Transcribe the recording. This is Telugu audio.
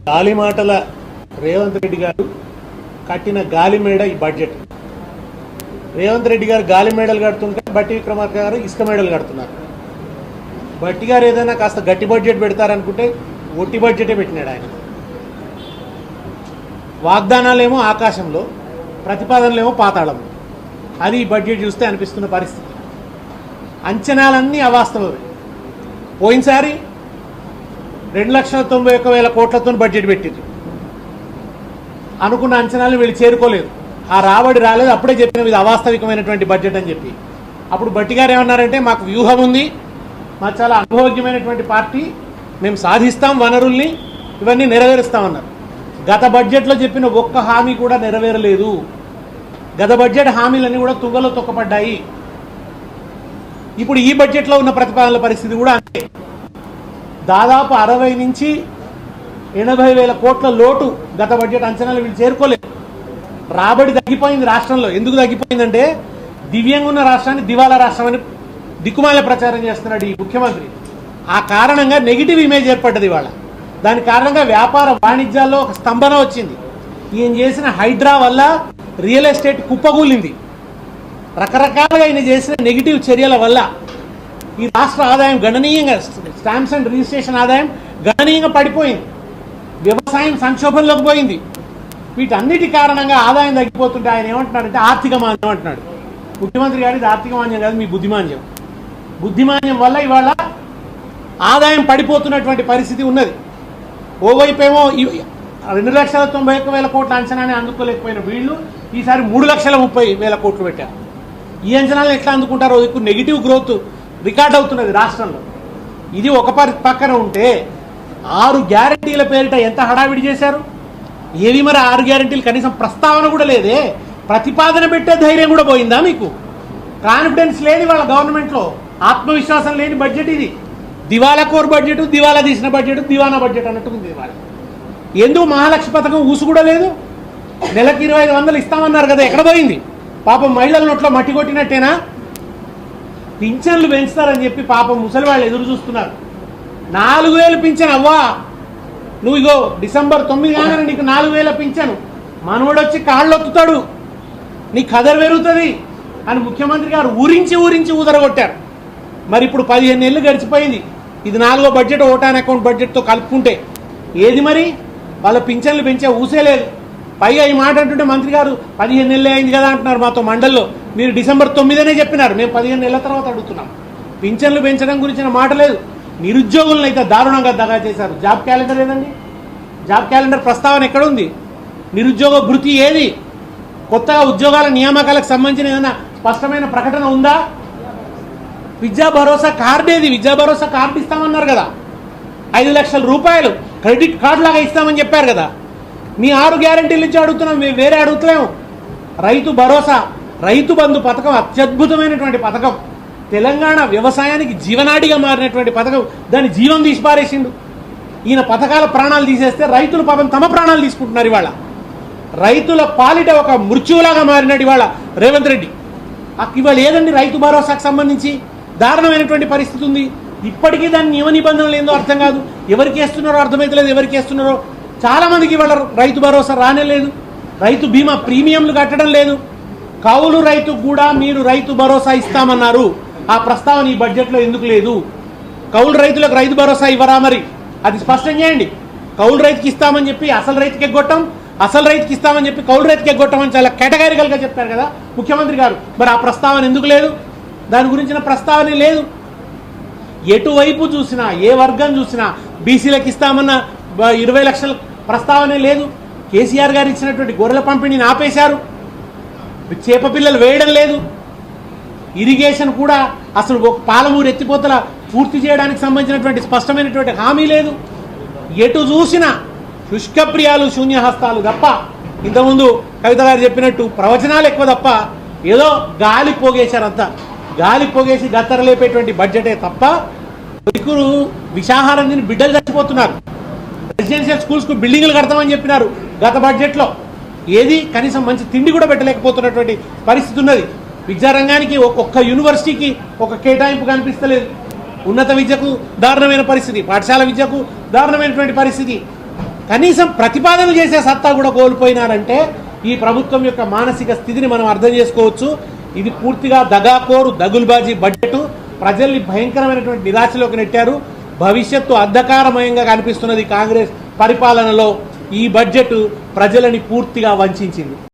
గాలి మాటల రేవంత్ రెడ్డి గారు కట్టిన గాలి మేడ ఈ బడ్జెట్. రేవంత్ రెడ్డి గారు గాలి మేడలు కడుతుంటే బట్టి విక్రమార్క గారు ఇసుక మేడలు కడుతున్నారు. బట్టి గారు ఏదైనా కాస్త గట్టి బడ్జెట్ పెడతారనుకుంటే ఒట్టి బడ్జెటే పెట్టినాడు ఆయన. వాగ్దానాలేమో ఆకాశంలో, ప్రతిపాదనలేమో పాతాళంలో. అది ఈ బడ్జెట్ చూస్తే అనిపిస్తున్న పరిస్థితి. అంచనాలన్నీ అవాస్తవమే. పోయినసారి 2,91,000 కోట్లతో బడ్జెట్ పెట్టింది. అనుకున్న అంచనాలు వీళ్ళు చేరుకోలేదు. ఆ రాబడి రాలేదు. అప్పుడే చెప్పిన ఇది అవాస్తవికమైనటువంటి బడ్జెట్ అని చెప్పి. అప్పుడు బట్టి గారు ఏమన్నారంటే, మాకు వ్యూహం ఉంది, మాకు చాలా అనుభవజ్ఞమైనటువంటి పార్టీ, మేము సాధిస్తాం, వనరుల్ని ఇవన్నీ నెరవేరుస్తామన్నారు. గత బడ్జెట్లో చెప్పిన ఒక్క హామీ కూడా నెరవేరలేదు. గత బడ్జెట్ హామీలన్నీ కూడా తుంగలో తొక్కపడ్డాయి. ఇప్పుడు ఈ బడ్జెట్లో ఉన్న ప్రతిపాదనల పరిస్థితి కూడా అంతే. దాదాపు 60 నుంచి 80,000 కోట్ల లోటు గత బడ్జెట్ అంచనాలు వీళ్ళు చేరుకోలేదు. రాబడి తగ్గిపోయింది రాష్ట్రంలో. ఎందుకు తగ్గిపోయిందంటే, దివ్యంగా ఉన్న రాష్ట్రాన్ని దివాలా రాష్ట్రం అని దిక్కుమాల ప్రచారం చేస్తున్నాడు ఈ ముఖ్యమంత్రి. ఆ కారణంగా నెగిటివ్ ఇమేజ్ ఏర్పడ్డది ఇవాళ. దాని కారణంగా వ్యాపార వాణిజ్యాల్లో ఒక స్తంభన వచ్చింది. ఈయన చేసిన హైడ్రా వల్ల రియల్ ఎస్టేట్ కుప్పగూలింది. రకరకాలుగా ఈయన చేసిన నెగిటివ్ చర్యల వల్ల ఈ రాష్ట్ర ఆదాయం గణనీయంగా, స్టాంప్స్ అండ్ రిజిస్ట్రేషన్ ఆదాయం గణనీయంగా పడిపోయింది. వ్యవసాయం సంక్షోభంలోకి పోయింది. వీటన్నిటి కారణంగా ఆదాయం తగ్గిపోతుంటే ఆయన ఏమంటున్నాడంటే ఆర్థిక మాంద్యం అంటున్నాడు. ముఖ్యమంత్రి గారు ఇది ఆర్థిక మాంద్యం కాదు, మీ బుద్ధిమాంద్యం. బుద్ధిమాంద్యం వల్ల ఇవాళ ఆదాయం పడిపోతున్నటువంటి పరిస్థితి ఉన్నది. ఓవైపు ఏమో 2,91,000 కోట్ల అంచనాన్ని అందుకోలేకపోయిన వీళ్ళు ఈసారి 3,30,000 కోట్లు పెట్టారు. ఈ అంచనాలను ఎట్లా అందుకుంటారో ఇప్పుడు నెగిటివ్ గ్రోత్ రికార్డ్ అవుతున్నది రాష్ట్రంలో. ఇది ఒక పక్కన ఉంటే 6 గ్యారంటీల పేరిట ఎంత హడావిడి చేశారు. ఏవి మరి 6 గ్యారంటీలు కనీసం ప్రస్తావన కూడా లేదే. ప్రతిపాదన పెట్టే ధైర్యం కూడా పోయిందా మీకు? కాన్ఫిడెన్స్ లేదు వాళ్ళ గవర్నమెంట్లో. ఆత్మవిశ్వాసం లేని బడ్జెట్ ఇది. దివాలా కోర్ బడ్జెట్, దివాలా తీసిన బడ్జెట్, దివానా బడ్జెట్ అన్నట్టుంది ఇవాళ. ఎందుకు మహాలక్ష్మి పథకం ఊసు కూడా లేదు? నెలకు 2,500 ఇస్తామన్నారు కదా, ఎక్కడ పోయింది? పాపం మహిళల నోట్లో మట్టి కొట్టినట్టేనా? పింఛన్లు పెంచుతారని చెప్పి పాపం ముసలి వాళ్ళు ఎదురు చూస్తున్నారు. 4,000 పింఛన్ అవ్వా, నువ్వు ఇగో డిసెంబర్ 9 కాగానే నీకు 4,000 పింఛను, మనవడు వచ్చి కాళ్ళు ఒత్తుతాడు, నీ కదర్ పెరుగుతుంది అని ముఖ్యమంత్రి గారు ఊరించి ఊదరగొట్టారు. మరి ఇప్పుడు 15 నెలలు గడిచిపోయింది. ఇది 4వ బడ్జెట్, ఓటాన్ అకౌంట్ బడ్జెట్తో కలుపుకుంటే. ఏది మరి వాళ్ళ పింఛన్లు పెంచే ఊసే లేదు. పైగా ఈ మాట అంటుంటే మంత్రి గారు 15 నెలలే అయింది కదా అంటున్నారు మాతో మండల్లో. మీరు డిసెంబర్ 9నే చెప్పినారు, మేము 15 నెలల తర్వాత అడుగుతున్నాం. పింఛన్లు పెంచడం గురించిన మాట లేదు. నిరుద్యోగులను అయితే దారుణంగా దగా చేశారు. జాబ్ క్యాలెండర్ ఏదండి? జాబ్ క్యాలెండర్ ప్రస్తావన ఎక్కడుంది? నిరుద్యోగ భృతి ఏది? కొత్తగా ఉద్యోగాల నియామకాలకు సంబంధించిన ఏదైనా స్పష్టమైన ప్రకటన ఉందా? విద్యా భరోసా కార్డు ఏది? విద్యా భరోసా కార్డు ఇస్తామన్నారు కదా, 5 లక్షల రూపాయలు క్రెడిట్ కార్డు లాగా ఇస్తామని చెప్పారు కదా. మీ 6 గ్యారంటీలు ఇచ్చి అడుగుతున్నాం, మేము వేరే అడుగుతలేము. రైతు భరోసా, రైతు బంధు పథకం అత్యద్భుతమైనటువంటి పథకం. తెలంగాణ వ్యవసాయానికి జీవనాడిగా మారినటువంటి పథకం. దాన్ని జీవం తీసి పారేసిండు ఈయన. పథకాల ప్రాణాలు తీసేస్తే రైతులు పాపం తమ ప్రాణాలు తీసుకుంటున్నారు ఇవాళ. రైతుల పాలిట ఒక మృత్యువులాగా మారినట్టు ఇవాళ రేవంత్ రెడ్డి. ఇవాళ ఏదండి రైతు భరోసాకు సంబంధించి దారుణమైనటువంటి పరిస్థితి ఉంది. ఇప్పటికీ దాని నియమ నిబంధనలు ఏందో అర్థం కాదు. ఎవరికి వేస్తున్నారో అర్థమైతలేదు. ఎవరికి వేస్తున్నారో చాలా మందికి ఇవాళ రైతు భరోసా రానే లేదు. రైతు బీమా ప్రీమియంలు కట్టడం లేదు. కౌలు రైతుకు కూడా మీరు రైతు భరోసా ఇస్తామన్నారు. ఆ ప్రస్తావన ఈ బడ్జెట్లో ఎందుకు లేదు? కౌలు రైతులకు రైతు భరోసా ఇవ్వరా? మరి అది స్పష్టం చేయండి. కౌలు రైతుకి ఇస్తామని చెప్పి అసలు రైతుకి ఎగ్గొట్టం, అసలు రైతుకి ఇస్తామని చెప్పి కౌలు రైతుకి ఎగ్గొట్టం అని చాలా కేటగారికల్గా చెప్పారు కదా ముఖ్యమంత్రి గారు. మరి ఆ ప్రస్తావన ఎందుకు లేదు? దాని గురించిన ప్రస్తావనే లేదు. ఎటువైపు చూసినా, ఏ వర్గం చూసినా బీసీలకు ఇస్తామన్న 20 లక్షల ప్రస్తావనే లేదు. కేసీఆర్ గారు ఇచ్చినటువంటి గొర్రెల పంపిణీని ఆపేశారు. చేప పిల్లలు వేయడం లేదు. ఇరిగేషన్ కూడా అసలు ఒక పాలమూరు ఎత్తిపోతల పూర్తి చేయడానికి సంబంధించినటువంటి స్పష్టమైనటువంటి హామీ లేదు. ఎటు చూసినా శుష్కప్రియాలు, శూన్యహస్తాలు తప్ప. ఇంతకుముందు కవిత గారు చెప్పినట్టు ప్రవచనాలు ఎక్కువ తప్ప ఏదో గాలి పోగేశారంతా. గాలి పోగేసి గత్తరలేపేటువంటి బడ్జెటే తప్ప. కొడుకులు విషాహారం తిని బిడ్డలు చచ్చిపోతున్నారు. రెసిడెన్షియల్ స్కూల్స్కు బిల్డింగ్లు కడతామని చెప్పినారు గత బడ్జెట్లో. ఏది కనీసం మంచి తిండి కూడా పెట్టలేకపోతున్నటువంటి పరిస్థితి ఉన్నది. విద్యారంగానికి ఒక్క యూనివర్సిటీకి ఒక కేటాయింపు కనిపిస్తలేదు. ఉన్నత విద్యకు దారుణమైన పరిస్థితి, పాఠశాల విద్యకు దారుణమైనటువంటి పరిస్థితి. కనీసం ప్రతిపాదనలు చేసే సత్తా కూడా కోల్పోయినారంటే ఈ ప్రభుత్వం యొక్క మానసిక స్థితిని మనం అర్థం చేసుకోవచ్చు. ఇది పూర్తిగా దగాకోరు దగుల్బాజీ బడ్జెట్ ప్రజల్ని భయంకరమైనటువంటి నిరాశలోకి నెట్టారు. భవిష్యత్తు అంధకారమయంగా కనిపిస్తున్నది కాంగ్రెస్ పరిపాలనలో. ఈ బడ్జెట్ ప్రజలని పూర్తిగా వంచింది.